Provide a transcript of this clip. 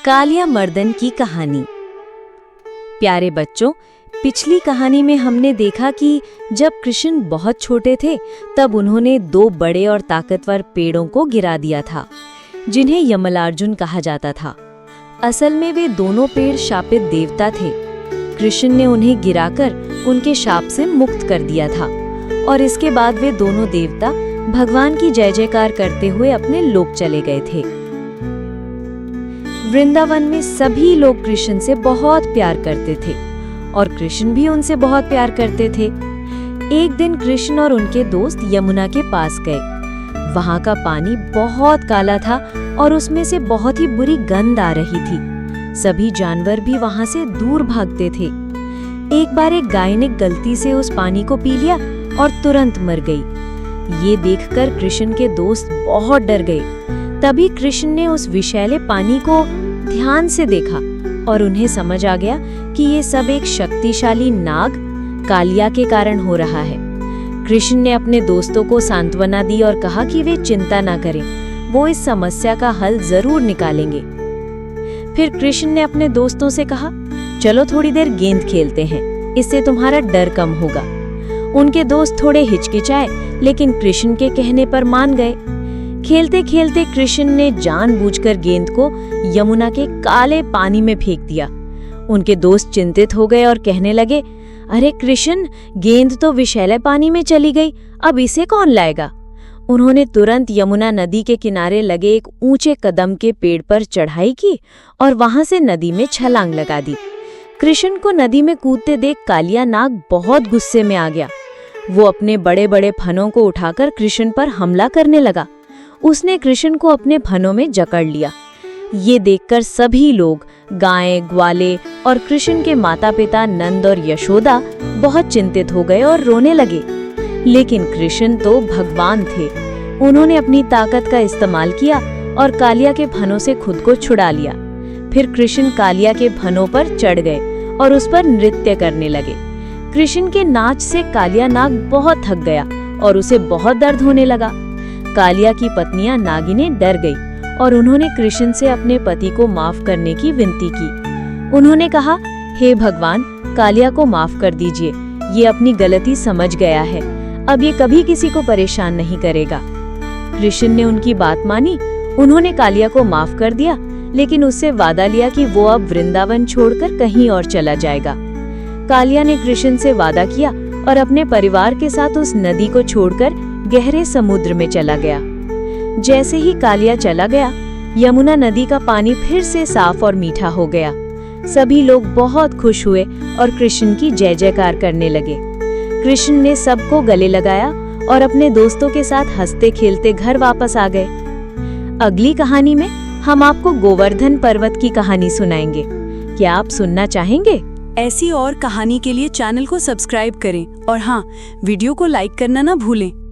कालिया मर्दन की कहानी। प्यारे बच्चों, पिछली कहानी में हमने देखा कि जब कृष्ण बहुत छोटे थे तब उन्होंने दो बड़े और ताकतवर पेड़ों को गिरा दिया था, जिन्हें यमलार्जुन कहा जाता था। असल में वे दोनों पेड़ शापित देवता थे। कृष्ण ने उन्हें गिराकर उनके शाप से मुक्त कर दिया था और इसके बाद वे दोनों देवता भगवान की जय जयकार करते हुए अपने लोक चले गए थे। वृंदावन में सभी लोग कृष्ण से बहुत प्यार करते थे और कृष्ण भी उनसे बहुत प्यार करते थे। एक दिन कृष्ण और उनके दोस्त यमुना के पास गए। वहां का पानी बहुत काला था और उसमें से बहुत ही बुरी गंध आ रही थी। सभी जानवर भी वहां से दूर भागते थे। एक बार एक गाय ने गलती से उस पानी को पी लिया और तुरंत मर गई। ये देखकर कृष्ण के दोस्त बहुत डर गए। तभी कृष्ण ने उस विषैले पानी को ध्यान से देखा और उन्हें समझ आ गया कि ये सब एक शक्तिशाली नाग कालिया के कारण हो रहा है। कृष्ण ने अपने दोस्तों को सांत्वना दी और कहा कि वे चिंता ना करें, वो इस समस्या का हल जरूर निकालेंगे। फिर कृष्ण ने अपने दोस्तों से कहा, चलो थोड़ी देर गेंद खेलते हैं, इससे तुम्हारा डर कम होगा। उनके दोस्त थोड़े हिचकिचाए, लेकिन कृष्ण के कहने पर मान गए। खेलते खेलते कृष्ण ने जानबूझकर गेंद को यमुना के काले पानी में फेंक दिया। उनके दोस्त चिंतित हो गए और कहने लगे, अरे कृष्ण, गेंद तो विषैले पानी में चली गई, अब इसे कौन लाएगा? उन्होंने तुरंत यमुना नदी के किनारे लगे एक ऊंचे कदम के पेड़ पर चढ़ाई की और वहां से नदी में छलांग लगा दी। कृष्ण को नदी में कूदते देख कालिया नाग बहुत गुस्से में आ गया। वो अपने बड़े बड़े फनों को उठाकर कृष्ण पर हमला करने लगा। उसने कृष्ण को अपने फनों में जकड़ लिया। ये देखकर सभी लोग, गायें, ग्वाले और कृष्ण के माता पिता नंद और यशोदा बहुत चिंतित हो गए और रोने लगे। लेकिन कृष्ण तो भगवान थे। उन्होंने अपनी ताकत का इस्तेमाल किया और कालिया के फनों से खुद को छुड़ा लिया। फिर कृष्ण कालिया के फनों पर चढ़ गए और उस पर नृत्य करने लगे। कृष्ण के नाच से कालिया नाग बहुत थक गया और उसे बहुत दर्द होने लगा। कालिया की पत्नियां नागिनें डर गई और उन्होंने कृष्ण से अपने पति को माफ करने की विनती की। उन्होंने कहा, हे भगवान, कालिया को माफ कर दीजिए, ये अपनी गलती समझ गया है, अब ये कभी किसी को परेशान नहीं करेगा। कृष्ण ने उनकी बात मानी। उन्होंने कालिया को माफ कर दिया, लेकिन उससे वादा लिया कि वो अब वृंदावन छोड़कर कहीं और चला जाएगा। कालिया ने कृष्ण से वादा किया और अपने परिवार के साथ उस नदी को छोड़कर गहरे समुद्र में चला गया। जैसे ही कालिया चला गया, यमुना नदी का पानी फिर से साफ और मीठा हो गया। सभी लोग बहुत खुश हुए और कृष्ण की जय जयकार करने लगे। कृष्ण ने सबको गले लगाया और अपने दोस्तों के साथ हंसते खेलते घर वापस आ गए। अगली कहानी में हम आपको गोवर्धन पर्वत की कहानी सुनाएंगे। क्या आप सुनना चाहेंगे? ऐसी और कहानी के लिए चैनल को सब्सक्राइब करें और हाँ, वीडियो को लाइक करना ना भूलें।